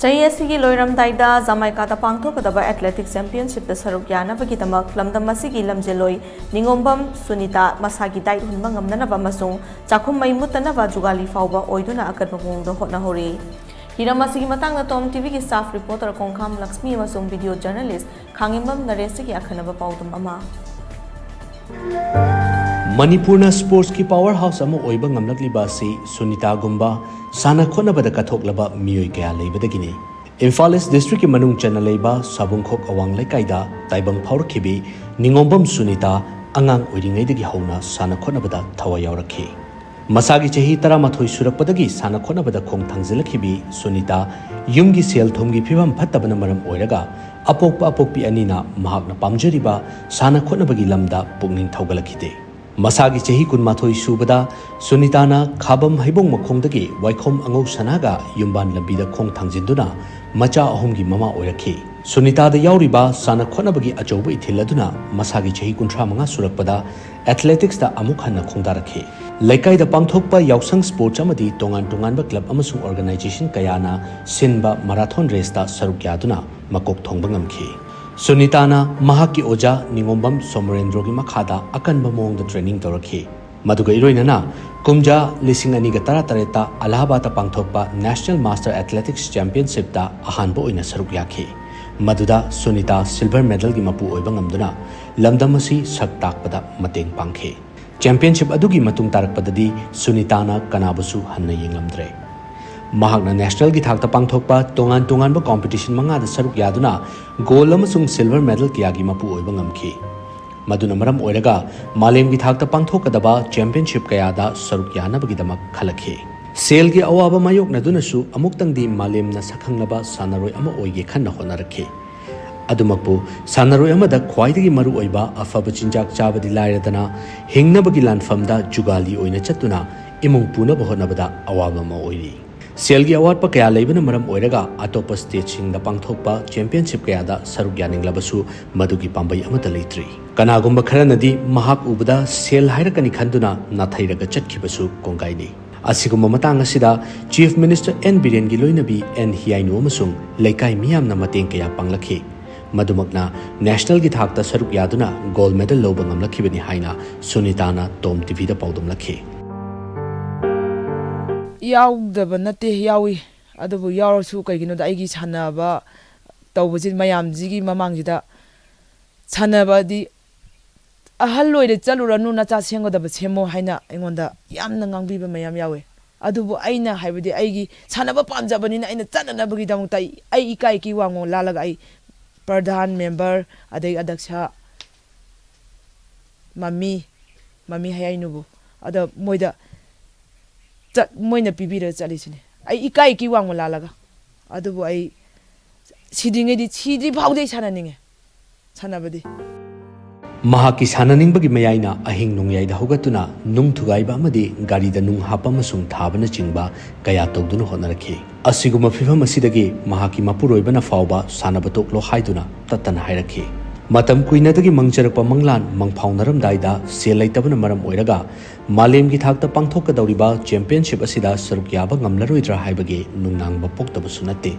ꯆꯍꯤ ꯑꯁꯤꯒꯤ ꯂꯣꯏꯔꯝꯗꯥꯏꯗ ꯖꯃꯥꯏꯀꯥꯗ ꯄꯥꯡꯊꯣꯛꯀꯗꯕ ꯑꯦꯊ꯭ꯂꯦꯇꯤꯛꯁ ꯆꯦꯝꯄꯤꯌꯟꯁꯤꯞꯇ ꯁꯔꯨꯛ ꯌꯥꯅꯕꯒꯤꯗꯃꯛ ꯂꯝꯗꯝ ꯑꯁꯤꯒꯤ ꯂꯝꯖꯦꯜꯂꯣꯏ ꯅꯤꯡꯉꯣꯝꯕꯝ ꯁꯨꯅꯤꯇꯥ ꯃꯁꯥꯒꯤ ꯗꯥꯏꯠ ꯍꯨꯟꯕ ꯉꯝꯅꯅꯕ ꯑꯃꯁꯨꯡ ꯆꯥꯛꯈꯨꯝ ꯃꯩ ꯃꯨꯠꯇꯅꯕ ꯖꯨꯒꯥꯂꯤ ꯐꯥꯎꯕ ꯑꯣꯏꯗꯨꯅ ꯑꯀꯟꯕ ꯃꯑꯣꯡꯗ ꯍꯣꯠꯅꯍꯧꯔꯤ꯫ ꯍꯤꯔꯝ ꯑꯁꯤꯒꯤ ꯃꯇꯥꯡꯗ ꯇꯣꯝ ꯇꯤꯚꯤꯒꯤ ꯁ꯭ꯇꯥꯐ ꯔꯤꯄꯣꯔꯇꯔ ꯀꯣꯡꯈꯥꯝ ꯂꯛꯁꯃꯤ ꯑꯃꯁꯨꯡ ꯚꯤꯗꯤꯑꯣ ꯖꯔꯅꯦꯂꯤꯁꯠ ꯈꯥꯡꯉꯦꯝꯕꯝ ꯅꯔꯦꯁꯇꯒꯤ ꯑꯈꯟꯅꯕ ꯄꯥꯎꯗꯝ ꯑꯃ꯫ ꯃꯅꯤꯄꯨꯔꯅ ꯁ꯭ꯄꯣꯔꯠꯁꯀꯤ ꯄꯥꯋꯔ ꯍꯥꯎꯁ ꯑꯃ ꯑꯣꯏꯕ ꯉꯝꯂꯛꯂꯤꯕ ꯑꯁꯤ ꯁꯨꯅꯤꯇꯥꯒꯨꯝꯕ ꯁꯥꯟꯅ ꯈꯣꯠꯅꯕꯗ ꯀꯠꯊꯣꯛꯂꯕ ꯃꯤꯑꯣꯏ ꯀꯌꯥ ꯂꯩꯕꯗꯒꯤꯅꯤ꯫ ꯏꯝꯐꯥꯜ ꯏꯁꯠ ꯗꯤꯁꯇ꯭ꯔꯤꯛꯀꯤ ꯃꯅꯨꯡ ꯆꯟꯅ ꯂꯩꯕ ꯁꯥꯕꯨꯡꯈꯣꯛ ꯑꯋꯥꯡ ꯂꯩꯀꯥꯏꯗ ꯇꯥꯏꯕꯪ ꯐꯥꯎꯔꯛꯈꯤꯕꯤ ꯅꯤꯡꯉꯣꯝꯕꯝ ꯁꯨꯅꯤꯇꯥ ꯑꯉꯥꯡ ꯑꯣꯏꯔꯤꯉꯩꯗꯒꯤ ꯍꯧꯅ ꯁꯥꯟꯅ ꯈꯣꯠꯅꯕꯗ ꯊꯋꯥꯏ ꯌꯥꯎꯔꯛꯈꯤ꯫ ꯃꯁꯥꯒꯤ ꯆꯍꯤ 18 ꯁꯨꯔꯛꯄꯗꯒꯤ ꯁꯥꯟꯅ ꯈꯣꯠꯅꯕꯗ ꯈꯣꯡ ꯊꯥꯡꯖꯤꯜꯂꯛꯈꯤꯕꯤ ꯁꯨꯅꯤꯇꯥ ꯌꯨꯝꯒꯤ ꯁꯦꯜ ꯊꯨꯝꯒꯤ ꯐꯤꯕꯝ ꯐꯠꯇꯕꯅ ꯃꯔꯝ ꯑꯣꯏꯔꯒ ꯑꯄꯣꯛꯄ ꯑꯄꯣꯛꯄꯤ ꯑꯅꯤꯅ ꯃꯍꯥꯛꯅ ꯄꯥꯝꯖꯔꯤꯕ ꯁꯥꯟꯅ ꯈꯣꯠꯅꯕꯒꯤ ꯂꯝꯗ ꯄꯨꯛꯅꯤꯡ ꯊꯧꯒꯠꯂꯛꯈꯤꯗꯦ꯫ ꯃꯁꯥꯒꯤ ꯆꯍꯤ 12 ꯁꯨꯕꯗ ꯁꯨꯅꯤꯇꯥꯅ ꯈꯥꯕꯝ ꯍꯩꯕꯣꯡ ꯃꯈꯣꯡꯗꯒꯤ ꯋꯥꯏꯈꯣꯝ ꯑꯉꯧ ꯁꯅꯥꯒ ꯌꯨꯝꯕꯥꯟ ꯂꯝꯕꯤꯗ ꯈꯣꯡ ꯊꯥꯡꯖꯤꯟꯗꯨꯅ ꯃꯆꯥ 3ꯒꯤ ꯃꯃꯥ ꯑꯣꯏꯔꯛꯈꯤ꯫ ꯁꯨꯅꯤꯇꯥꯗ ꯌꯥꯎꯔꯤꯕ ꯁꯥꯟꯅ ꯈꯣꯠꯅꯕꯒꯤ ꯑꯆꯧꯕ ꯏꯊꯤꯜ ꯑꯗꯨꯅ ꯃꯁꯥꯒꯤ ꯆꯍꯤ 35 ꯁꯨꯔꯛꯄꯗ ꯑꯦꯊ꯭ꯂꯦꯇꯤꯛꯁꯇ ꯑꯃꯨꯛ ꯍꯟꯅ ꯈꯣꯡꯗꯥꯔꯛꯈꯤ꯫ ꯂꯩꯀꯥꯏꯗ ꯄꯥꯡꯊꯣꯛꯄ ꯌꯥꯎꯁꯪ ꯁ꯭ꯄꯣꯔꯠꯁ ꯑꯃꯗꯤ ꯇꯣꯉꯥꯟ ꯇꯣꯉꯥꯟꯕ ꯀ꯭ꯂꯕ ꯑꯃꯁꯨꯡ ꯑꯣꯔꯒꯅꯥꯏꯖꯦꯁꯟ ꯀꯌꯥꯅ ꯁꯤꯟꯕ ꯃꯥꯔꯥꯊꯣꯟ ꯔꯦꯁꯇ ꯁꯔꯨꯛ ꯌꯥꯗꯨꯅ ꯃꯀꯣꯛ ꯊꯣꯡꯕ ꯉꯝꯈꯤ꯫ ꯁꯨꯅꯤꯇꯥꯅ ꯃꯍꯥꯛꯀꯤ ꯑꯣꯖꯥ ꯅꯤꯡꯉꯣꯝꯕꯝ ꯁꯣꯃꯔꯦꯟꯗ꯭ꯔꯣꯒꯤ ꯃꯈꯥꯗ ꯑꯀꯟꯕ ꯃꯑꯣꯡꯗ ꯇ꯭ꯔꯦꯅꯤꯡ ꯇꯧꯔꯛꯈꯤ꯫ ꯃꯗꯨꯒ ꯏꯔꯣꯏꯅꯅ ꯀꯨꯝꯖꯥ 2018ꯇ ꯑꯂꯥꯍꯥꯕꯥꯗꯇ ꯄꯥꯡꯊꯣꯛꯄ ꯅꯦꯁꯅꯦꯜ ꯃꯥꯁꯇꯔ ꯑꯦꯊ꯭ꯂꯦꯇꯤꯛꯁ ꯆꯦꯝꯄꯤꯌꯟꯁꯤꯞꯇ ꯑꯍꯥꯟꯕ ꯑꯣꯏꯅ ꯁꯔꯨꯛ ꯌꯥꯈꯤ꯫ ꯃꯗꯨꯗ ꯁꯨꯅꯤꯇꯥ ꯁꯤꯜꯚꯔ ꯃꯦꯗꯜꯒꯤ ꯃꯄꯨ ꯑꯣꯏꯕ ꯉꯝꯗꯨꯅ ꯂꯝꯗꯝ ꯑꯁꯤ ꯁꯛ ꯇꯥꯛꯄꯗ ꯃꯇꯦꯡ ꯄꯥꯡꯈꯤ꯫ ꯆꯦꯝꯄꯤꯌꯟꯁꯤꯞ ꯑꯗꯨꯒꯤ ꯃꯇꯨꯡ ꯇꯥꯔꯛꯄꯗꯗꯤ ꯁꯨꯅꯤꯇꯥꯅ ꯀꯅꯥꯕꯨꯁꯨ ꯍꯟꯅ ꯌꯦꯡꯂꯝꯗ꯭ꯔꯦ꯫ ꯃꯍꯥꯛꯅ ꯅꯦꯁꯅꯦꯜꯒꯤ ꯊꯥꯛꯇ ꯄꯥꯡꯊꯣꯛꯄ ꯇꯣꯉꯥꯟ ꯇꯣꯉꯥꯟꯕ ꯀꯝꯄꯤꯇꯤꯁꯟ 5ꯗ ꯁꯔꯨꯛ ꯌꯥꯗꯨꯅ ꯒꯣꯜꯗ ꯑꯃꯁꯨꯡ ꯁꯤꯜꯚꯔ ꯃꯦꯗꯜ ꯀꯌꯥꯒꯤ ꯃꯄꯨ ꯑꯣꯏꯕ ꯉꯝꯈꯤ꯫ ꯃꯗꯨꯅ ꯃꯔꯝ ꯑꯣꯏꯔꯒ ꯃꯥꯂꯦꯝꯒꯤ ꯊꯥꯛꯇ ꯄꯥꯡꯊꯣꯛꯀꯗꯕ ꯆꯦꯝꯄꯤꯌꯟꯁꯤꯞ ꯀꯌꯥꯗ ꯁꯔꯨꯛ ꯌꯥꯅꯕꯒꯤꯗꯃꯛ ꯈꯜꯂꯛꯈꯤ꯫ ꯁꯦꯜꯒꯤ ꯑꯋꯥꯕ ꯃꯥꯌꯣꯛꯅꯗꯨꯅꯁꯨ ꯑꯃꯨꯛꯇꯪꯗꯤ ꯃꯥꯂꯦꯝꯅ ꯁꯛꯈꯪꯂꯕ ꯁꯥꯟꯅꯔꯣꯏ ꯑꯃ ꯑꯣꯏꯒꯦ ꯈꯟꯅ ꯍꯣꯠꯅꯔꯛꯈꯤ꯫ ꯑꯗꯨꯃꯛꯄꯨ ꯁꯥꯟꯅꯔꯣꯏ ꯑꯃꯗ ꯈ꯭ꯋꯥꯏꯗꯒꯤ ꯃꯔꯨꯑꯣꯏꯕ ꯑꯐꯕ ꯆꯤꯟꯖꯥꯛ ꯆꯥꯕꯗꯤ ꯂꯥꯏꯔꯗꯅ ꯍꯤꯡꯅꯕꯒꯤ ꯂꯥꯟꯐꯝꯗ ꯖꯨꯒꯥꯂꯤ ꯑꯣꯏꯅ ꯆꯠꯇꯨꯅ ꯏꯃꯨꯡ ꯄꯨꯅꯕ ꯍꯣꯠꯅꯕꯗ ꯑꯋꯥꯕ ꯑꯃ ꯑꯣꯏꯔꯤ꯫ ꯁꯦꯜꯒꯤ ꯑꯋꯥꯠꯄ ꯀꯌా ꯂꯩꯕꯅ ꯃꯔꯝ ꯑꯣꯏꯔꯒ ꯑꯇꯣꯞꯄ ꯁ꯭ꯇꯦꯠꯁꯤꯡꯗ ꯄꯥꯡꯊꯣꯛꯄ ꯆꯦꯝꯄꯤꯌꯟꯁꯤꯞ ꯀꯌꯥꯗ ꯁꯔꯨꯛ ꯌꯥꯅꯤꯡꯂꯕꯁꯨ ꯃꯗꯨꯒꯤ ꯄꯥꯝꯕꯩ ꯑꯃꯠꯇ ꯂꯩꯇ꯭ꯔꯤ꯫ ꯀꯅꯥꯒꯨꯝꯕ ꯈꯔꯅꯗꯤ ꯃꯍꯥꯛ ꯎꯕꯗ ꯁꯦꯜ ꯍꯥꯏꯔꯛꯀꯅꯤ ꯈꯟꯗꯨꯅ ꯅꯥꯊꯩꯔꯒ ꯆꯠꯈꯤꯕꯁꯨ ꯀꯣꯡꯒꯥꯏꯅꯤ꯫ ꯑꯁꯤꯒꯨꯝꯕ ꯃꯇꯥꯡ ꯑꯁꯤꯗ ꯆꯤꯐ ꯃꯤꯅꯤꯁꯇꯔ ꯑꯦꯟ ꯕꯤꯔꯦꯟꯒꯤ ꯂꯣꯏꯅꯕꯤ ꯑꯦꯟ ꯍꯤꯌꯥꯏꯅꯨ ꯑꯃꯁꯨꯡ ꯂꯩꯀꯥꯏ ꯃꯤꯌꯥꯝꯅ ꯃꯇꯦꯡ ꯀꯌꯥ ꯄꯥꯡꯂꯛꯈꯤ꯫ ꯃꯗꯨꯃꯛꯅ ꯅꯦꯁꯅꯦꯜꯒꯤ ꯊꯥꯛꯇ ꯁꯔꯨꯛ ꯌꯥꯗꯨꯅ ꯒꯣꯜꯗ ꯃꯦꯗꯜ ꯂꯧꯕ ꯉꯝꯂꯛꯈꯤꯕꯅꯤ ꯍꯥꯏꯅ ꯁꯨꯅꯤꯇꯥꯅ ꯇꯣꯝ ꯇꯤꯚꯤꯗ ꯄꯥꯎꯗꯝꯂꯛꯈꯤ꯫ ꯌꯥꯎꯗꯕ ꯅꯠꯇꯦ, ꯌꯥꯎꯏ꯫ ꯑꯗꯨꯕꯨ ꯌꯥꯎꯔꯁꯨ ꯀꯩꯒꯤꯅꯣꯗ ꯑꯩꯒꯤ ꯁꯥꯟꯅꯕ ꯇꯧꯕꯁꯤ ꯃꯌꯥꯝꯁꯤꯒꯤ ꯃꯃꯥꯡꯁꯤꯗ ꯁꯥꯟꯅꯕꯗꯤ ꯑꯍꯜ ꯑꯣꯏꯔꯦ ꯆꯠꯂꯨꯔꯅꯨ ꯅꯆꯥ ꯁꯦꯝꯒꯗꯕ ꯁꯦꯝꯃꯣ ꯍꯥꯏꯅ ꯑꯩꯉꯣꯟꯗ ꯌꯥꯝꯅ ꯉꯥꯡꯕꯤꯕ ꯃꯌꯥꯝ ꯌꯥꯎꯋꯦ꯫ ꯑꯗꯨꯕꯨ ꯑꯩꯅ ꯍꯥꯏꯕꯗꯤ ꯑꯩꯒꯤ ꯁꯥꯟꯅꯕ ꯄꯥꯝꯖꯕꯅꯤꯅ ꯑꯩꯅ ꯆꯠꯅꯅꯕꯒꯤꯗꯃꯛꯇ ꯑꯩ ꯏꯀꯥꯏ ꯏꯀꯤ ꯋꯥꯡꯃ ꯂꯥꯜꯂꯒ ꯑꯩ ꯄ꯭ꯔꯙꯥꯟ, ꯃꯦꯝꯕꯔ, ꯑꯗꯩ ꯑꯗꯛꯁꯥ, ꯃꯃꯤ ꯍꯌꯥꯏꯅꯨꯕꯨ ꯑꯗ ꯃꯣꯏꯅ ꯄꯤꯕꯤꯔꯒ ꯆꯠꯂꯤꯁꯤꯅꯦ ꯑꯩ ꯏꯀꯥꯏ ꯏꯀꯤ ꯋꯥꯡꯃ ꯂꯥꯜꯂꯒ꯫ ꯑꯗꯨꯕꯨ ꯑꯩ ꯁꯤꯗ꯭ꯔꯤ ꯐꯥꯎꯗꯤ ꯑꯩ ꯁꯥꯟꯅꯅꯤꯡꯉꯦ ꯁꯥꯟꯅꯕꯗꯤ꯫ ꯃꯍꯥꯛꯀꯤ ꯁꯥꯟꯅꯅꯤꯡꯕꯒꯤ ꯃꯌꯥꯏꯅ ꯑꯍꯤꯡ ꯅꯣꯡꯌꯥꯏꯗ ꯍꯧꯒꯠꯇꯨꯅ ꯅꯨꯡ ꯊꯨꯒꯥꯏꯕ ꯑꯃꯗꯤ ꯒꯥꯔꯤꯗ ꯅꯨꯡ ꯍꯥꯞꯄ ꯑꯃꯁꯨꯡ ꯊꯥꯕꯅꯆꯤꯡꯕ ꯀꯌꯥ ꯇꯧꯗꯨꯅ ꯍꯣꯠꯅꯔꯛꯈꯤ꯫ ꯑꯁꯤꯒꯨꯝꯕ ꯐꯤꯚꯝ ꯑꯁꯤꯗꯒꯤ ꯃꯍꯥꯛꯀꯤ ꯃꯄꯨꯔꯣꯏꯕꯅ ꯐꯥꯎꯕ ꯁꯥꯟꯅꯕ ꯇꯣꯛꯂꯣ ꯍꯥꯏꯗꯨꯅ ꯇꯠꯇꯅ ꯍꯥꯏꯔꯛꯈꯤ꯫ ꯃꯇꯝ ꯀꯨꯏꯅꯗꯒꯤ ꯃꯪꯖꯔꯛꯄ ꯃꯪꯂꯥꯟ ꯃꯪꯐꯥꯎꯅꯔꯝꯗꯥꯏꯗ ꯁꯦꯜ ꯂꯩꯇꯕꯅ ꯃꯔꯝ ꯑꯣꯏꯔꯒ ꯃꯥꯂꯦꯝꯒꯤ ꯊꯥꯛꯇ ꯄꯥꯡꯊꯣꯛꯀꯗꯧꯔꯤꯕ ꯆꯦꯝꯄꯤꯌꯟꯁꯤꯞ ꯑꯁꯤꯗ ꯁꯔꯨꯛ ꯌꯥꯕ ꯉꯝꯂꯔꯣꯏꯗ꯭ꯔꯥ ꯍꯥꯏꯕꯒꯤ ꯅꯨꯡꯅꯥꯡꯕ ꯄꯣꯛꯇꯕꯁꯨ ꯅꯠꯇꯦ꯫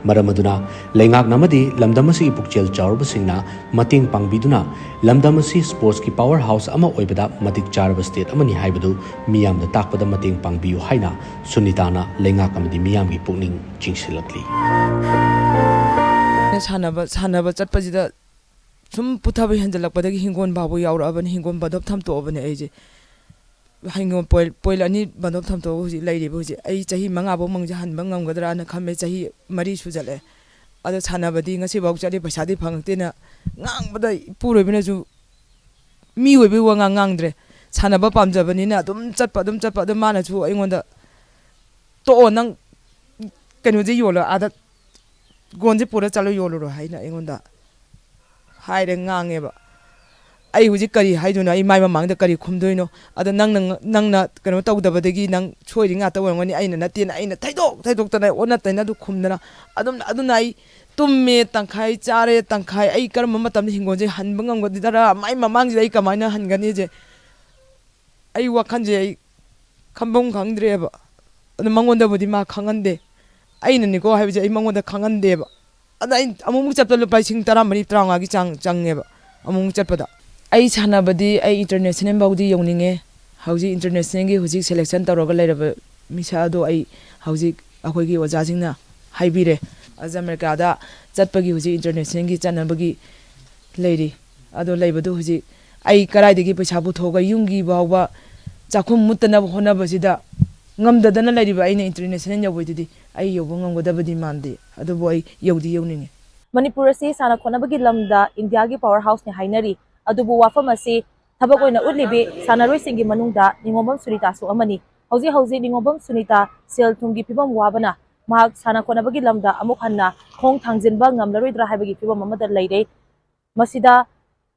ꯃꯔꯝ ꯑꯗꯨꯅ ꯂꯩꯉꯥꯛꯅ ꯑꯃꯗꯤ ꯂꯝꯗꯝ ꯑꯁꯤꯒꯤ ꯄꯨꯛꯆꯦꯜ ꯆꯥꯎꯔꯕꯁꯤꯡꯅ ꯃꯇꯦꯡ ꯄꯥꯡꯕꯤꯗꯨꯅ ꯂꯝꯗꯝ ꯑꯁꯤ ꯁ꯭ꯄꯣꯔꯠꯁꯀꯤ ꯄꯥꯋꯔ ꯍꯥꯎꯁ ꯑꯃ ꯑꯣꯏꯕꯗ ꯃꯇꯤꯛ ꯆꯥꯔꯕ ꯁ꯭ꯇꯦꯠ ꯑꯃꯅꯤ ꯍꯥꯏꯕꯗꯨ ꯃꯤꯌꯥꯝꯗ ꯇꯥꯛꯄꯗ ꯃꯇꯦꯡ ꯄꯥꯡꯕꯤꯌꯨ ꯍꯥꯏꯅ ꯁꯨꯅꯤꯇꯥꯅ ꯂꯩꯉꯥꯛ ꯑꯃꯗꯤ ꯃꯤꯌꯥꯝꯒꯤ ꯄꯨꯛꯅꯤꯡ ꯆꯤꯡꯁꯤꯜꯂꯛꯂꯤ꯫ ꯁꯥꯟꯅꯕ ꯆꯠꯄꯁꯤꯗ ꯁꯨꯝ ꯄꯨꯊꯕ ꯍꯦꯟꯖꯜꯂꯛꯄꯗꯒꯤ ꯍꯤꯡꯒꯣꯜ ꯐꯥꯎꯕ ꯌꯥꯎꯔꯛꯑꯕꯅꯤ꯫ ꯍꯤꯡꯒꯣꯜ ꯕꯟꯗꯣꯞ ꯊꯝꯇꯣꯛꯑꯕꯅꯤ ꯑꯩꯁꯦ꯫ ꯍꯤꯡꯒꯣꯜ ꯄꯣꯏꯜ 2 ꯕꯟꯗꯣꯞ ꯊꯝꯇꯣꯛꯑꯒ ꯍꯧꯖꯤꯛ ꯂꯩꯔꯤꯕ ꯍꯧꯖꯤꯛ ꯑꯩ ꯆꯍꯤ 5 ꯃꯪꯁꯦ ꯍꯟꯕ ꯉꯝꯒꯗ꯭ꯔꯥꯅ ꯈꯝꯃꯦ꯫ ꯆꯍꯤ 4 ꯁꯨꯖꯜꯂꯛꯑꯦ꯫ ꯑꯗꯣ ꯁꯥꯟꯅꯕꯗꯤ ꯉꯁꯤꯐꯥꯎ ꯆꯠꯂꯤ, ꯄꯩꯁꯥꯗꯤ ꯐꯪꯉꯛꯇꯦꯅ ꯉꯥꯡꯕꯗ ꯏꯄꯨꯔꯣꯏꯕꯅꯁꯨ ꯃꯤ ꯑꯣꯏꯕꯩ ꯋꯥ ꯉꯥꯡꯗ꯭ꯔꯦ꯫ ꯁꯥꯟꯅꯕ ꯄꯥꯝꯖꯕꯅꯤꯅ ꯑꯗꯨꯝ ꯆꯠꯄ ꯑꯗꯨꯝ ꯃꯥꯅꯁꯨ ꯑꯩꯉꯣꯟꯗ ꯇꯣꯛꯑꯣ ꯅꯪ ꯀꯩꯅꯣꯁꯦ ꯌꯣꯜꯂꯣ, ꯑꯥꯗ ꯒꯣꯟꯁꯦ ꯄꯨꯔ ꯆꯠꯂꯣ ꯌꯣꯜꯂꯨꯔꯣ ꯍꯥꯏꯅ ꯑꯩꯉꯣꯟꯗ ꯍꯥꯏꯔꯦ, ꯉꯥꯡꯉꯦꯕ꯫ ꯑꯩ ꯍꯧꯖꯤꯛ ꯀꯔꯤ ꯍꯥꯏꯗꯣꯏꯅꯣ, ꯑꯩ ꯃꯥꯏ ꯃꯃꯥꯡꯗ ꯀꯔꯤ ꯈꯨꯝꯗꯣꯏꯅꯣ? ꯑꯗ ꯅꯪꯅ ꯀꯩꯅꯣ ꯇꯧꯗꯕꯗꯒꯤ ꯅꯪ ꯁꯣꯏꯔꯤ ꯉꯥꯛꯇ ꯑꯣꯏꯔꯝꯒꯅꯤ, ꯑꯩꯅ ꯅꯠꯇꯦꯅ ꯑꯩꯅ ꯊꯩꯗꯣꯛꯇꯅ ꯑꯣꯟꯅ ꯇꯩꯅ ꯈꯨꯝꯗꯅ ꯑꯗꯨꯅ ꯑꯩ ꯇꯨꯝꯃꯦ ꯇꯪꯈꯥꯏ, ꯆꯥꯔꯦ ꯇꯪꯈꯥꯏ, ꯑꯩ ꯀꯔꯝꯕ ꯃꯇꯝꯗ ꯍꯤꯡꯒꯣꯜꯁꯦ ꯍꯟꯕ ꯉꯝꯒꯗ꯭ꯔꯥ, ꯃꯥꯏ ꯃꯃꯥꯡꯁꯤꯗ ꯑꯩ ꯀꯃꯥꯏꯅ ꯍꯟꯒꯅꯤꯁꯦ ꯑꯩ ꯋꯥꯈꯜꯁꯦ ꯑꯩ ꯈꯪꯐꯝ ꯈꯪꯗ꯭ꯔꯦꯕ꯫ ꯑꯗꯨ ꯃꯉꯣꯟꯗꯕꯨꯗꯤ ꯃꯥ ꯈꯪꯍꯟꯗꯦ, ꯑꯩꯅꯅꯤꯀꯣ ꯍꯥꯏꯕꯁꯦ ꯑꯩ ꯃꯉꯣꯟꯗ ꯈꯪꯍꯟꯗꯦꯕ ꯑꯗ ꯑꯩ ꯑꯃꯨꯛ ꯆꯠꯄꯗ ꯂꯨꯄꯥ 13-15ꯒꯤ ꯆꯥꯡ ꯆꯪꯉꯦꯕ ꯑꯃꯨꯛ ꯆꯠꯄꯗ ꯑꯩ ꯁꯥꯟꯅꯕꯗꯤ ꯑꯩ ꯏꯟꯇꯔꯅꯦꯁꯅꯦꯜ ꯐꯥꯎꯗꯤ ꯌꯧꯅꯤꯡꯉꯦ ꯍꯧꯖꯤꯛ ꯏꯟꯇꯔꯅꯦꯁꯅꯦꯜꯒꯤ ꯍꯧꯖꯤꯛ ꯁꯦꯂꯦꯛꯁꯟ ꯇꯧꯔꯒ ꯂꯩꯔꯕ ꯃꯤꯁꯛ ꯑꯗꯣ ꯑꯩ ꯍꯧꯖꯤꯛ ꯑꯩꯈꯣꯏꯒꯤ ꯑꯣꯖꯥꯁꯤꯡꯅ ꯍꯥꯏꯕꯤꯔꯦ ꯑꯃꯦꯔꯤꯀꯥꯗ ꯆꯠꯄꯒꯤ ꯍꯧꯖꯤꯛ ꯏꯟꯇꯔꯅꯦꯁꯅꯦꯜꯒꯤ ꯆꯠꯅꯕꯒꯤ ꯂꯩꯔꯤ ꯑꯗꯣ ꯂꯩꯕꯗꯨ ꯍꯧꯖꯤꯛ ꯑꯩ ꯀꯗꯥꯏꯗꯒꯤ ꯄꯩꯁꯥ ꯄꯨꯊꯣꯛꯑꯒ ꯌꯨꯝꯒꯤ ꯐꯥꯎꯕ ꯆꯥꯛꯈꯨꯝ ꯃꯨꯠꯇꯅꯕ ꯍꯣꯠꯅꯕꯁꯤꯗ ꯉꯝꯗꯗꯅ ꯂꯩꯔꯤꯕ ꯑꯩꯅ ꯏꯟꯇꯔꯅꯦꯁꯅꯦꯜ ꯌꯧꯕꯩꯗꯨꯗꯤ ꯑꯩ ꯌꯧꯕ ꯉꯝꯒꯗꯕꯗꯤ ꯃꯥꯟꯗꯦ ꯑꯗꯨꯕꯨ ꯑꯩ ꯌꯧꯗꯤ ꯌꯧꯅꯤꯡꯉꯤ ꯃꯅꯤꯄꯨꯔ ꯑꯁꯤ ꯁꯥꯟꯅ ꯈꯣꯠꯅꯕꯒꯤ ꯂꯝꯗ ꯏꯟꯗꯤꯌꯥꯒꯤ ꯄꯥꯋꯔ ꯍꯥꯎꯁꯅꯤ ꯍꯥꯏꯅꯔꯤ ꯑꯗꯨꯕꯨ ꯋꯥꯐꯝ ꯑꯁꯤ ꯊꯕꯛ ꯑꯣꯏꯅ ꯎꯠꯂꯤꯕꯤ ꯁꯥꯟꯅꯔꯣꯏꯁꯤꯡꯒꯤ ꯃꯅꯨꯡꯗ ꯅꯤꯉꯣꯝꯕꯝ ꯁꯨꯅꯤꯇꯥꯁꯨ ꯑꯃꯅꯤ ꯍꯧꯖꯤꯛ ꯅꯤꯉꯣꯝꯕꯝ ꯁꯨꯅꯤꯇꯥ ꯁꯦꯜ ꯊꯨꯝꯒꯤ ꯐꯤꯕꯝ ꯋꯥꯕꯅ ꯃꯍꯥꯛ ꯁꯥꯟꯅ ꯈꯣꯠꯅꯕꯒꯤ ꯂꯝꯗ ꯑꯃꯨꯛ ꯍꯟꯅ ꯈꯣꯡ ꯊꯥꯡꯖꯤꯟꯕ ꯉꯝꯂꯔꯣꯏꯗ꯭ꯔꯥ ꯍꯥꯏꯕꯒꯤ ꯐꯤꯕꯝ ꯑꯃꯗ ꯂꯩꯔꯦ ꯃꯁꯤꯗ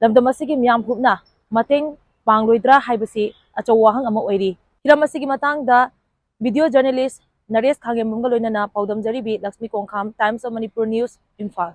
ꯂꯝꯗꯝ ꯑꯁꯤꯒꯤ ꯃꯤꯌꯥꯝ ꯄꯨꯝꯅ ꯃꯇꯦꯡ ꯄꯥꯡꯂꯣꯏꯗ꯭ꯔꯥ ꯍꯥꯏꯕꯁꯤ ꯑꯆꯧꯕ ꯋꯥꯍꯪ ꯑꯃ ꯑꯣꯏꯔꯤ ꯍꯤꯔꯝ ꯑꯁꯤꯒꯤ ꯃꯇꯥꯡꯗ ꯚꯤꯗꯤꯑꯣ ꯖꯔꯅꯦꯂꯤꯁꯠ ꯅꯔꯦꯁ ꯈꯥꯡꯒꯦꯝꯕꯝꯒ ꯂꯣꯏꯅꯅ ꯄꯥꯎꯗꯝꯖꯔꯤꯕꯤ Lakshmi Kongkham Times of Manipur News Imphal